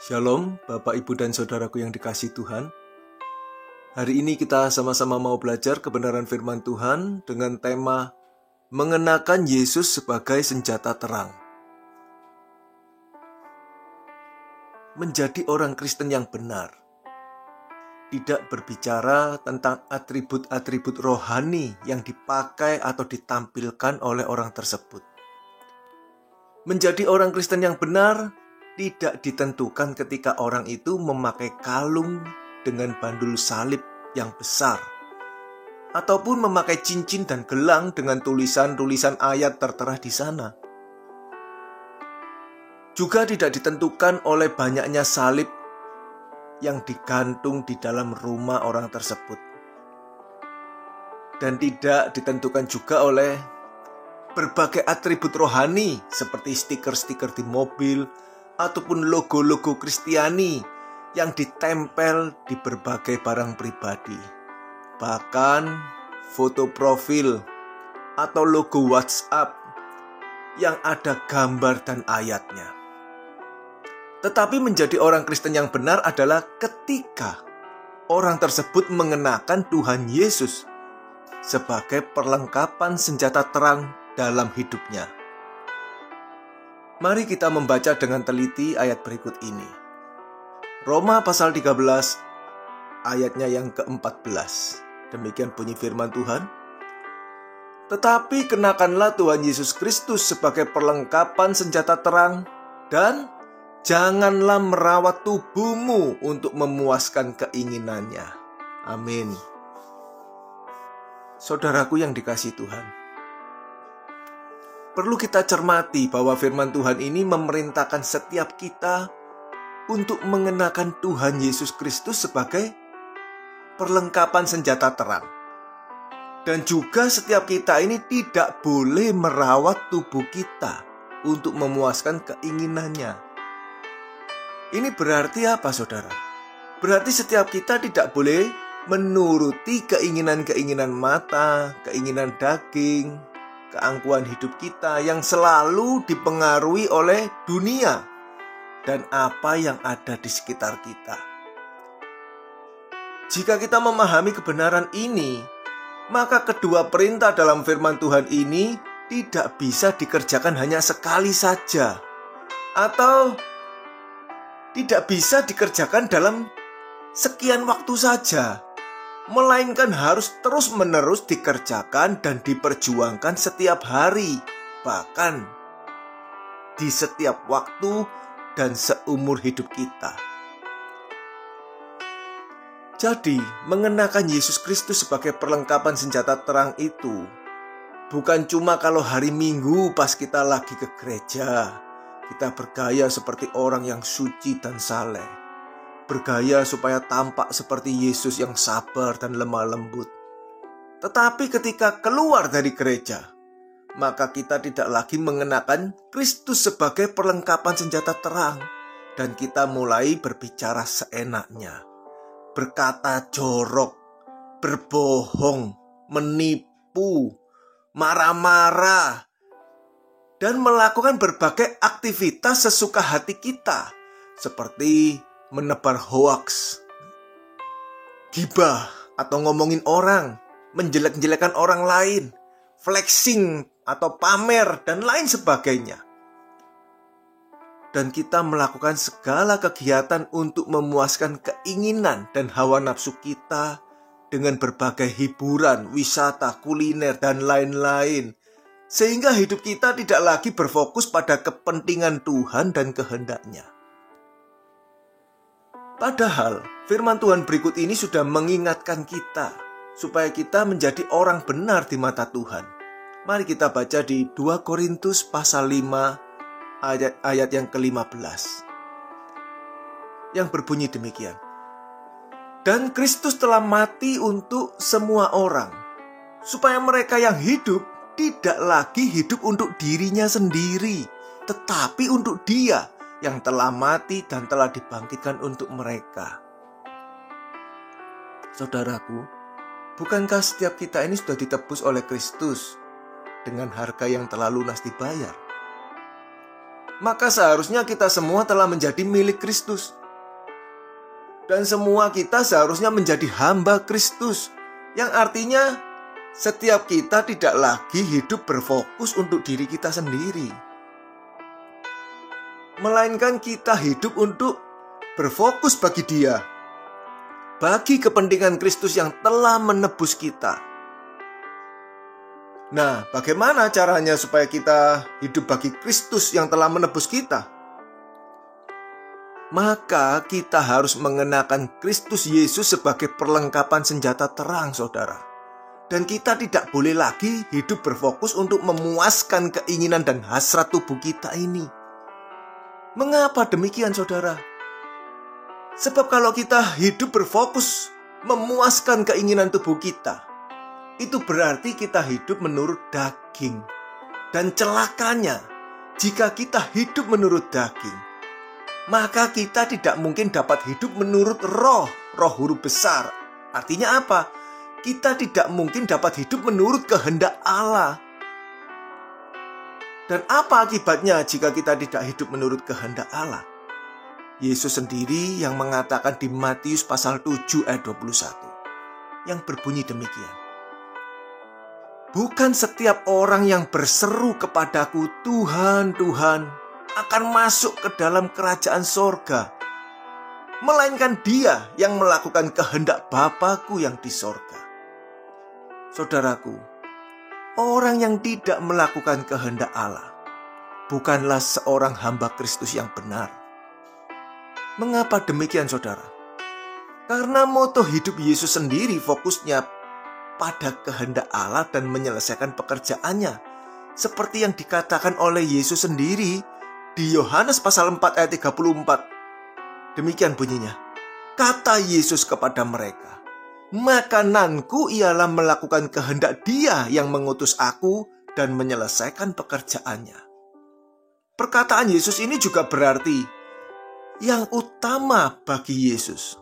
Shalom, Bapak, Ibu, dan Saudaraku yang dikasihi Tuhan. Hari ini kita sama-sama mau belajar kebenaran firman Tuhan dengan tema mengenakan Yesus sebagai senjata terang. Menjadi orang Kristen yang benar tidak berbicara tentang atribut-atribut rohani yang dipakai atau ditampilkan oleh orang tersebut. Menjadi orang Kristen yang benar tidak ditentukan ketika orang itu memakai kalung dengan bandul salib yang besar, ataupun memakai cincin dan gelang dengan tulisan-tulisan ayat tertera di sana. Juga tidak ditentukan oleh banyaknya salib yang digantung di dalam rumah orang tersebut. Dan tidak ditentukan juga oleh berbagai atribut rohani seperti stiker-stiker di mobil, ataupun logo-logo Kristiani yang ditempel di berbagai barang pribadi. Bahkan foto profil atau logo WhatsApp yang ada gambar dan ayatnya. Tetapi menjadi orang Kristen yang benar adalah ketika orang tersebut mengenakan Tuhan Yesus sebagai perlengkapan senjata terang dalam hidupnya. Mari kita membaca dengan teliti ayat berikut ini. Roma pasal 13 ayatnya yang ke-14. Demikian bunyi firman Tuhan. Tetapi kenakanlah Tuhan Yesus Kristus sebagai perlengkapan senjata terang, dan janganlah merawat tubuhmu untuk memuaskan keinginannya. Amin. Saudaraku yang dikasihi Tuhan, perlu kita cermati bahwa firman Tuhan ini memerintahkan setiap kita untuk mengenakan Tuhan Yesus Kristus sebagai perlengkapan senjata terang. Dan juga setiap kita ini tidak boleh merawat tubuh kita untuk memuaskan keinginannya. Ini berarti apa, saudara? Berarti setiap kita tidak boleh menuruti keinginan-keinginan mata, keinginan daging, keangkuhan hidup kita yang selalu dipengaruhi oleh dunia dan apa yang ada di sekitar kita. Jika kita memahami kebenaran ini, maka kedua perintah dalam firman Tuhan ini tidak bisa dikerjakan hanya sekali saja, atau tidak bisa dikerjakan dalam sekian waktu saja, melainkan harus terus-menerus dikerjakan dan diperjuangkan setiap hari, bahkan di setiap waktu dan seumur hidup kita. Jadi, mengenakan Yesus Kristus sebagai perlengkapan senjata terang itu bukan cuma kalau hari Minggu pas kita lagi ke gereja, kita bergaya seperti orang yang suci dan saleh, bergaya supaya tampak seperti Yesus yang sabar dan lemah lembut. Tetapi ketika keluar dari gereja, maka kita tidak lagi mengenakan Kristus sebagai perlengkapan senjata terang, dan kita mulai berbicara seenaknya, berkata jorok, berbohong, menipu, marah-marah, dan melakukan berbagai aktivitas sesuka hati kita, seperti menebar hoaks, gibah atau ngomongin orang, menjelek-jelekan orang lain, flexing atau pamer, dan lain sebagainya. Dan kita melakukan segala kegiatan untuk memuaskan keinginan dan hawa nafsu kita dengan berbagai hiburan, wisata, kuliner, dan lain-lain, sehingga hidup kita tidak lagi berfokus pada kepentingan Tuhan dan kehendaknya. Padahal firman Tuhan berikut ini sudah mengingatkan kita supaya kita menjadi orang benar di mata Tuhan. Mari kita baca di 2 Korintus pasal 5 ayat yang ke-15 yang berbunyi demikian. Dan Kristus telah mati untuk semua orang, supaya mereka yang hidup tidak lagi hidup untuk dirinya sendiri, tetapi untuk Dia yang telah mati dan telah dibangkitkan untuk mereka. Saudaraku, bukankah setiap kita ini sudah ditebus oleh Kristus dengan harga yang telah lunas dibayar? maka seharusnya kita semua telah menjadi milik Kristus. Dan semua kita seharusnya menjadi hamba Kristus, yang artinya setiap kita tidak lagi hidup berfokus untuk diri kita sendiri, melainkan kita hidup untuk berfokus bagi Dia, bagi kepentingan Kristus yang telah menebus kita. Nah, bagaimana caranya supaya kita hidup bagi Kristus yang telah menebus kita? Maka kita harus mengenakan Kristus Yesus sebagai perlengkapan senjata terang, saudara. Dan kita tidak boleh lagi hidup berfokus untuk memuaskan keinginan dan hasrat tubuh kita ini. Mengapa demikian, saudara? Sebab kalau kita hidup berfokus memuaskan keinginan tubuh kita, itu berarti kita hidup menurut daging. Dan celakanya, jika kita hidup menurut daging, maka kita tidak mungkin dapat hidup menurut roh huruf besar. Artinya apa? Kita tidak mungkin dapat hidup menurut kehendak Allah. Dan apa akibatnya jika kita tidak hidup menurut kehendak Allah? Yesus sendiri yang mengatakan di Matius pasal 7 ayat 21, yang berbunyi demikian. Bukan setiap orang yang berseru kepadaku, Tuhan, Tuhan, akan masuk ke dalam kerajaan sorga, melainkan dia yang melakukan kehendak Bapa-Ku yang di sorga. Saudaraku, orang yang tidak melakukan kehendak Allah bukanlah seorang hamba Kristus yang benar. Mengapa demikian, saudara? Karena moto hidup Yesus sendiri fokusnya pada kehendak Allah dan menyelesaikan pekerjaannya, seperti yang dikatakan oleh Yesus sendiri di Yohanes pasal 4 ayat 34. Demikian bunyinya. Kata Yesus kepada mereka, makananku ialah melakukan kehendak Dia yang mengutus aku dan menyelesaikan pekerjaannya. Perkataan Yesus ini juga berarti yang utama bagi Yesus.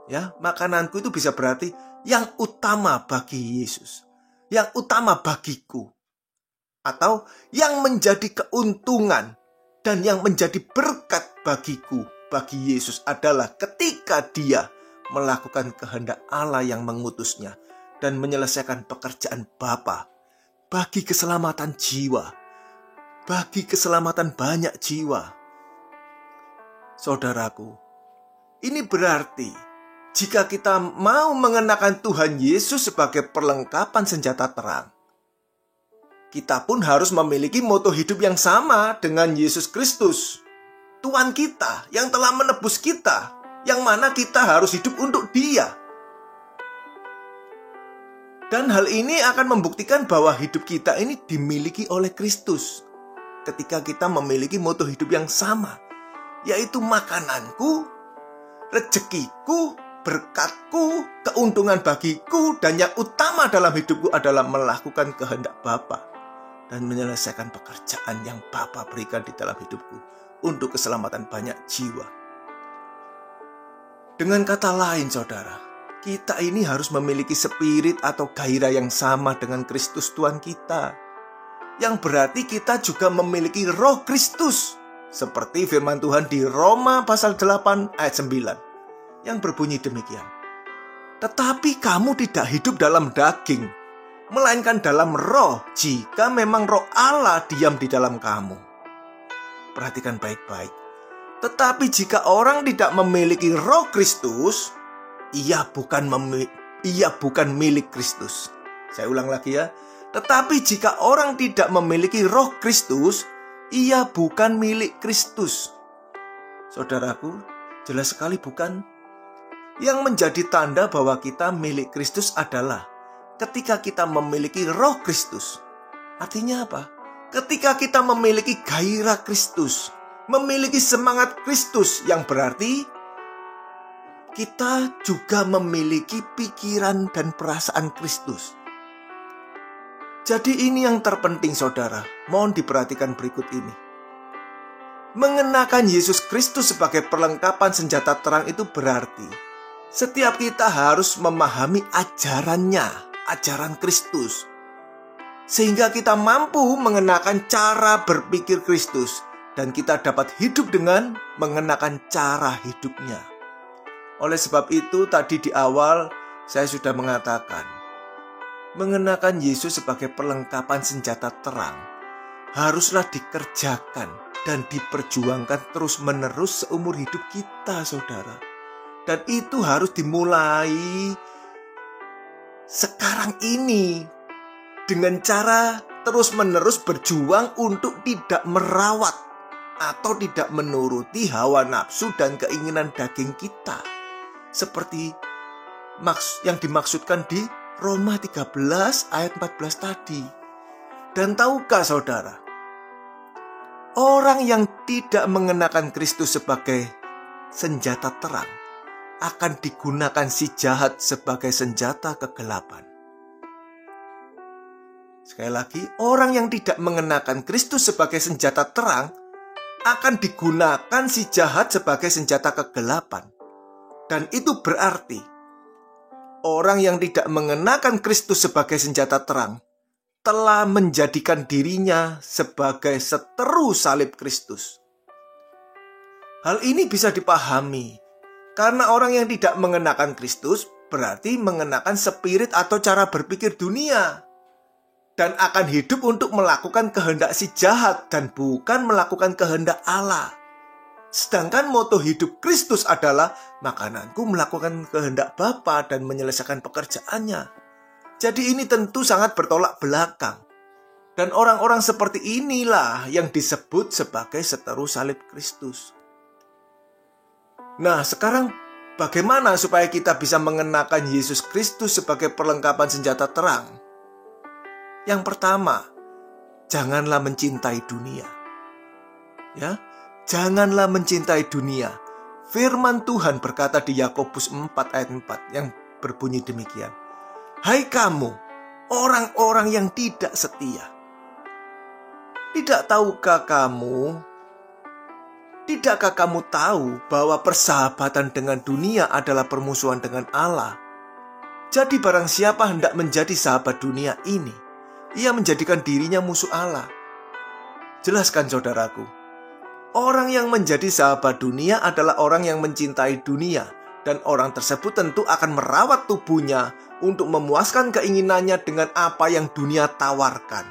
Ya, makananku itu bisa berarti yang utama bagi Yesus, yang utama bagiku, atau yang menjadi keuntungan dan yang menjadi berkat bagiku, bagi Yesus adalah ketika Dia melakukan kehendak Allah yang mengutusnya dan menyelesaikan pekerjaan Bapa bagi keselamatan jiwa, bagi keselamatan banyak jiwa. Saudaraku, ini berarti jika kita mau mengenakan Tuhan Yesus sebagai perlengkapan senjata terang, kita pun harus memiliki moto hidup yang sama dengan Yesus Kristus, Tuhan kita yang telah menebus kita, yang mana kita harus hidup untuk Dia. Dan hal ini akan membuktikan bahwa hidup kita ini dimiliki oleh Kristus ketika kita memiliki moto hidup yang sama, yaitu makananku, rezekiku, berkatku, keuntungan bagiku, dan yang utama dalam hidupku adalah melakukan kehendak Bapa dan menyelesaikan pekerjaan yang Bapa berikan di dalam hidupku untuk keselamatan banyak jiwa. Dengan kata lain, saudara, kita ini harus memiliki spirit atau gairah yang sama dengan Kristus Tuhan kita, yang berarti kita juga memiliki roh Kristus, seperti firman Tuhan di Roma pasal 8 ayat 9. Yang berbunyi demikian. Tetapi kamu tidak hidup dalam daging, melainkan dalam roh, jika memang roh Allah diam di dalam kamu. Perhatikan baik-baik. Tetapi jika orang tidak memiliki roh Kristus, ia bukan milik Kristus. Saya ulang lagi ya. Tetapi jika orang tidak memiliki roh Kristus, ia bukan milik Kristus. Saudaraku, jelas sekali bukan? Yang menjadi tanda bahwa kita milik Kristus adalah ketika kita memiliki roh Kristus. Artinya apa? Ketika kita memiliki gairah Kristus, memiliki semangat Kristus, yang berarti kita juga memiliki pikiran dan perasaan Kristus. Jadi ini yang terpenting, saudara. Mohon diperhatikan berikut ini. Mengenakan Yesus Kristus sebagai perlengkapan senjata terang itu berarti setiap kita harus memahami ajarannya, ajaran Kristus, sehingga kita mampu mengenakan cara berpikir Kristus dan kita dapat hidup dengan mengenakan cara hidupnya. Oleh sebab itu, tadi di awal saya sudah mengatakan, mengenakan Yesus sebagai perlengkapan senjata terang haruslah dikerjakan dan diperjuangkan terus-menerus seumur hidup kita, saudara. Dan itu harus dimulai sekarang ini dengan cara terus-menerus berjuang untuk tidak merawat atau tidak menuruti hawa nafsu dan keinginan daging kita, seperti yang dimaksudkan di Roma 13 ayat 14 tadi. Dan tahukah saudara, orang yang tidak mengenakan Kristus sebagai senjata terang akan digunakan si jahat sebagai senjata kegelapan. Sekali lagi, orang yang tidak mengenakan Kristus sebagai senjata terang akan digunakan si jahat sebagai senjata kegelapan. Dan itu berarti orang yang tidak mengenakan Kristus sebagai senjata terang telah menjadikan dirinya sebagai seteru salib Kristus. Hal ini bisa dipahami karena orang yang tidak mengenakan Kristus berarti mengenakan spirit atau cara berpikir dunia dan akan hidup untuk melakukan kehendak si jahat dan bukan melakukan kehendak Allah. Sedangkan moto hidup Kristus adalah makananku melakukan kehendak Bapa dan menyelesaikan pekerjaannya. Jadi ini tentu sangat bertolak belakang. Dan orang-orang seperti inilah yang disebut sebagai seteru salib Kristus. Nah, sekarang bagaimana supaya kita bisa mengenakan Yesus Kristus sebagai perlengkapan senjata terang? Yang pertama, janganlah mencintai dunia. Ya, janganlah mencintai dunia. Firman Tuhan berkata di Yakobus 4 ayat 4 yang berbunyi demikian. Hai kamu, orang-orang yang tidak setia. Tidakkah kamu tahu bahwa persahabatan dengan dunia adalah permusuhan dengan Allah? Jadi barang siapa hendak menjadi sahabat dunia ini, ia menjadikan dirinya musuh Allah. Jelaskan saudaraku, orang yang menjadi sahabat dunia adalah orang yang mencintai dunia, dan orang tersebut tentu akan merawat tubuhnya untuk memuaskan keinginannya dengan apa yang dunia tawarkan.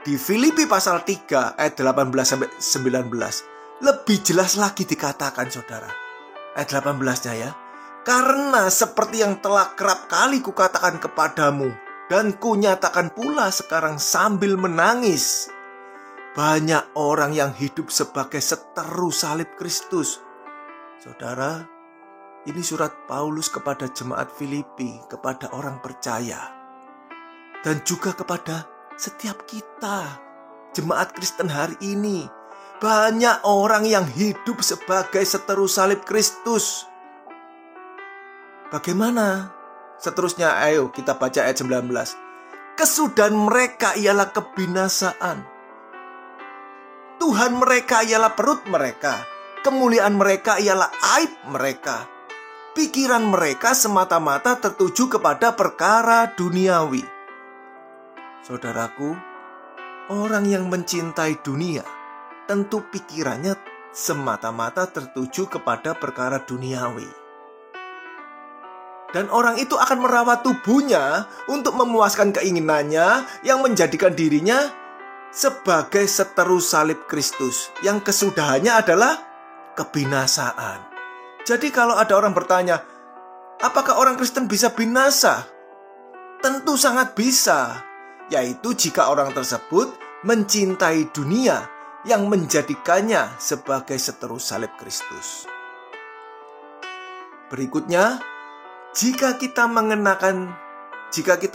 Di Filipi pasal 3 ayat 18-19 lebih jelas lagi dikatakan saudara. Ayat 18-nya ya. Karena seperti yang telah kerap kali kukatakan kepadamu dan kunyatakan pula sekarang sambil menangis, banyak orang yang hidup sebagai seteru salib Kristus. Saudara, ini surat Paulus kepada jemaat Filipi, kepada orang percaya, dan juga kepada setiap kita, jemaat Kristen hari ini. Banyak orang yang hidup sebagai seteru salib Kristus. Bagaimana seterusnya? Ayo kita baca ayat 19. Kesudahan mereka ialah kebinasaan. Tuhan mereka ialah perut mereka. Kemuliaan mereka ialah aib mereka. Pikiran mereka semata-mata tertuju kepada perkara duniawi. Saudaraku, orang yang mencintai dunia tentu pikirannya semata-mata tertuju kepada perkara duniawi. Dan orang itu akan merawat tubuhnya untuk memuaskan keinginannya yang menjadikan dirinya sebagai seteru salib Kristus, yang kesudahannya adalah kebinasaan. Jadi kalau ada orang bertanya, apakah orang Kristen bisa binasa? Tentu sangat bisa, yaitu jika orang tersebut mencintai dunia yang menjadikannya sebagai seteru salib Kristus. Berikutnya, jika kita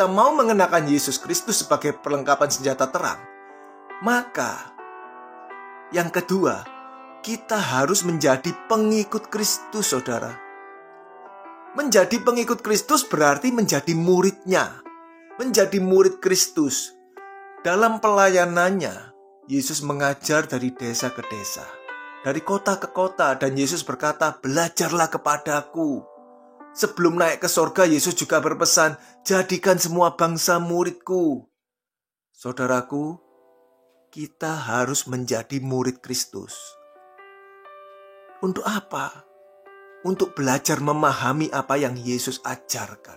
mau mengenakan Yesus Kristus sebagai perlengkapan senjata terang, maka yang kedua, kita harus menjadi pengikut Kristus, saudara. Menjadi pengikut Kristus berarti menjadi muridnya, menjadi murid Kristus. Dalam pelayanannya, Yesus mengajar dari desa ke desa, dari kota ke kota, dan Yesus berkata, belajarlah kepadaku. Sebelum naik ke sorga, Yesus juga berpesan, jadikan semua bangsa muridku. Saudaraku, kita harus menjadi murid Kristus. Untuk apa? Untuk belajar memahami apa yang Yesus ajarkan.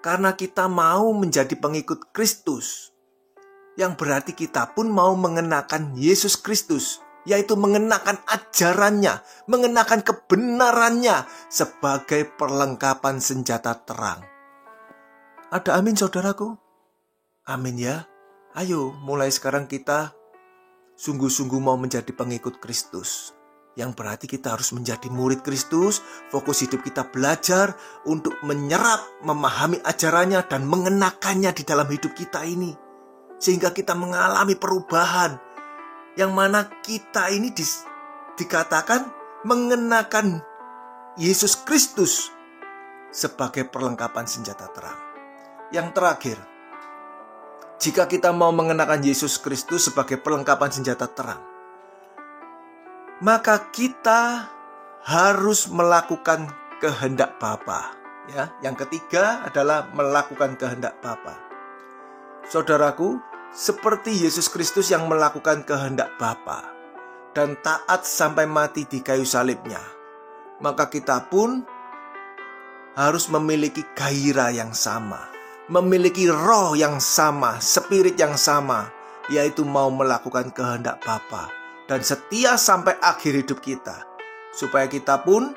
Karena kita mau menjadi pengikut Kristus, yang berarti kita pun mau mengenakan Yesus Kristus, yaitu mengenakan ajarannya, mengenakan kebenarannya sebagai perlengkapan senjata terang. Ada amin saudaraku? Amin ya. Ayo mulai sekarang kita sungguh-sungguh mau menjadi pengikut Kristus. Yang berarti kita harus menjadi murid Kristus, fokus hidup kita belajar untuk menyerap, memahami ajarannya dan mengenakannya di dalam hidup kita ini. Sehingga kita mengalami perubahan, yang mana kita ini dikatakan mengenakan Yesus Kristus sebagai perlengkapan senjata terang. Yang terakhir, jika kita mau mengenakan Yesus Kristus sebagai perlengkapan senjata terang, maka kita harus melakukan kehendak Bapa. Ya, yang ketiga adalah melakukan kehendak Bapa. Saudaraku, seperti Yesus Kristus yang melakukan kehendak Bapa dan taat sampai mati di kayu salibnya, maka kita pun harus memiliki gairah yang sama, memiliki roh yang sama, spirit yang sama, yaitu mau melakukan kehendak Bapa dan setia sampai akhir hidup kita, supaya kita pun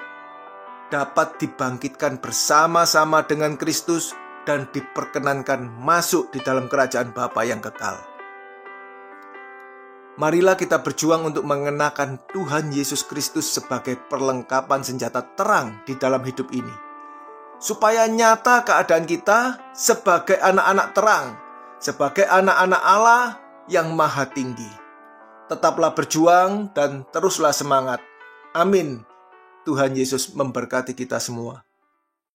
dapat dibangkitkan bersama-sama dengan Kristus dan diperkenankan masuk di dalam kerajaan Bapa yang kekal. Marilah kita berjuang untuk mengenakan Tuhan Yesus Kristus sebagai perlengkapan senjata terang di dalam hidup ini, supaya nyata keadaan kita sebagai anak-anak terang, sebagai anak-anak Allah yang maha tinggi. Tetaplah berjuang dan teruslah semangat. Amin. Tuhan Yesus memberkati kita semua.